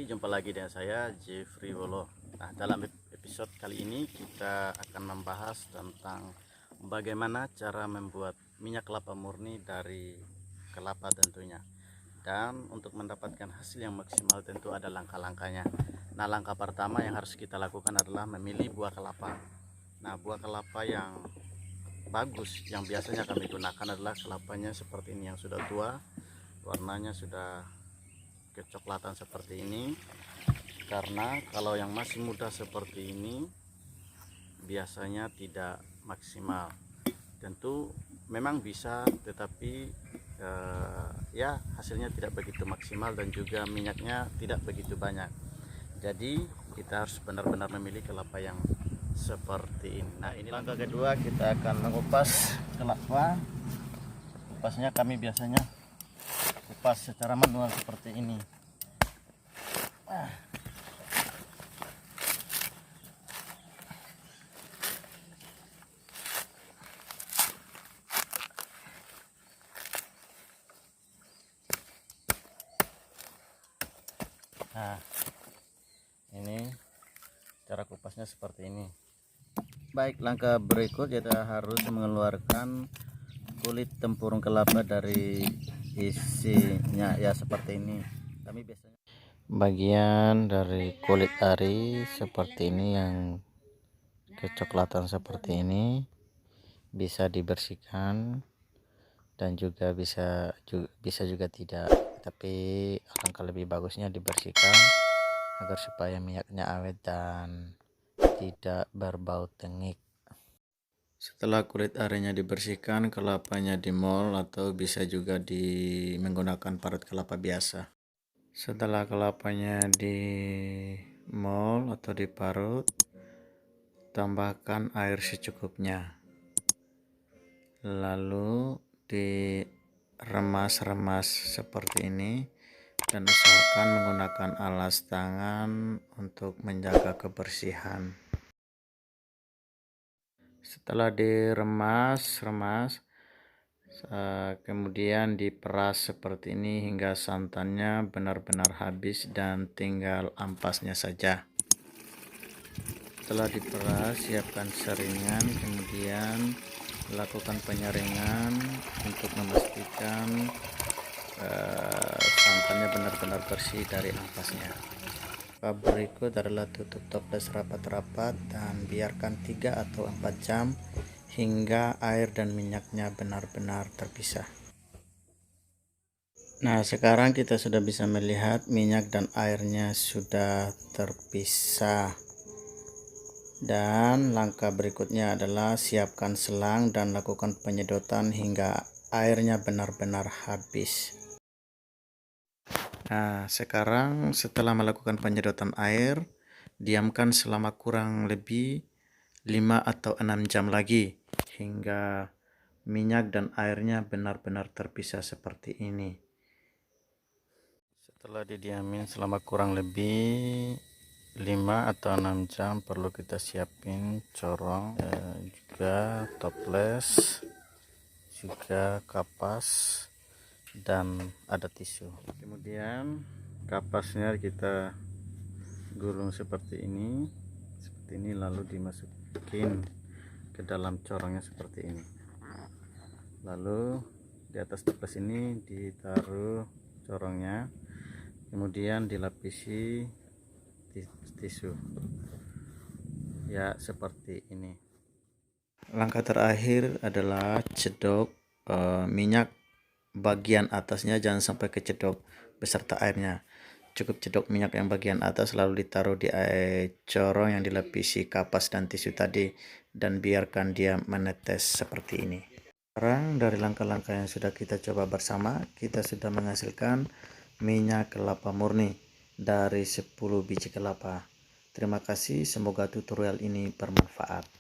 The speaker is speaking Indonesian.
jumpa lagi dengan saya Jeffrey Wolo. Nah, dalam episode kali ini kita akan membahas tentang bagaimana cara membuat minyak kelapa murni dari kelapa tentunya. Dan untuk mendapatkan hasil yang maksimal tentu ada langkah-langkahnya. Nah, langkah pertama yang harus kita lakukan adalah memilih buah kelapa. Nah, buah kelapa yang bagus yang biasanya kami gunakan adalah kelapanya seperti ini, yang sudah tua, warnanya sudah kecoklatan seperti ini. Karena kalau yang masih muda seperti ini biasanya tidak maksimal. Tentu memang bisa, tetapi ya hasilnya tidak begitu maksimal dan juga minyaknya tidak begitu banyak. Jadi kita harus benar-benar memilih kelapa yang seperti ini. Nah, ini langkah kedua, kita akan mengupas kelapa. Kupasnya kami biasanya kupas secara manual seperti ini. Nah, ini cara kupasnya seperti ini. Baik, langkah berikut kita harus mengeluarkan kulit tempurung kelapa dari isinya, ya seperti ini. Kami biasanya bagian dari kulit ari seperti ini yang kecoklatan seperti ini bisa dibersihkan dan juga bisa juga tidak, tapi alangkah lebih bagusnya dibersihkan agar supaya minyaknya awet dan tidak berbau tengik. Setelah kulit arinya dibersihkan, kelapanya dimol atau bisa juga menggunakan parut kelapa biasa. Setelah kelapanya dimol atau diparut, tambahkan air secukupnya. Lalu diremas-remas seperti ini dan usahakan menggunakan alas tangan untuk menjaga kebersihan. Setelah diremas, kemudian diperas seperti ini hingga santannya benar-benar habis dan tinggal ampasnya saja. Setelah diperas, siapkan saringan, kemudian lakukan penyaringan untuk memastikan santannya benar-benar bersih dari ampasnya. Berikut adalah tutup toples rapat-rapat dan biarkan 3 atau 4 jam hingga air dan minyaknya benar-benar terpisah. Nah, sekarang kita sudah bisa melihat minyak dan airnya sudah terpisah. Dan langkah berikutnya adalah siapkan selang dan lakukan penyedotan hingga airnya benar-benar habis. Nah, sekarang setelah melakukan penyedotan air, diamkan selama kurang lebih 5 atau 6 jam lagi hingga minyak dan airnya benar-benar terpisah seperti ini. Setelah didiamin selama kurang lebih 5 atau 6 jam, perlu kita siapin corong, juga toples, juga kapas, dan ada tisu. Kemudian kapasnya kita gulung seperti ini lalu dimasukin ke dalam corongnya seperti ini. Lalu di atas toples ini ditaruh corongnya, kemudian dilapisi tisu, ya seperti ini. Langkah terakhir adalah cedok minyak bagian atasnya, jangan sampai kecedok beserta airnya. Cukup cedok minyak yang bagian atas lalu ditaruh di corong yang dilapisi kapas dan tisu tadi dan biarkan dia menetes seperti ini. Sekarang dari langkah-langkah yang sudah kita coba bersama, kita sudah menghasilkan minyak kelapa murni dari 10 biji kelapa. Terima kasih, semoga tutorial ini bermanfaat.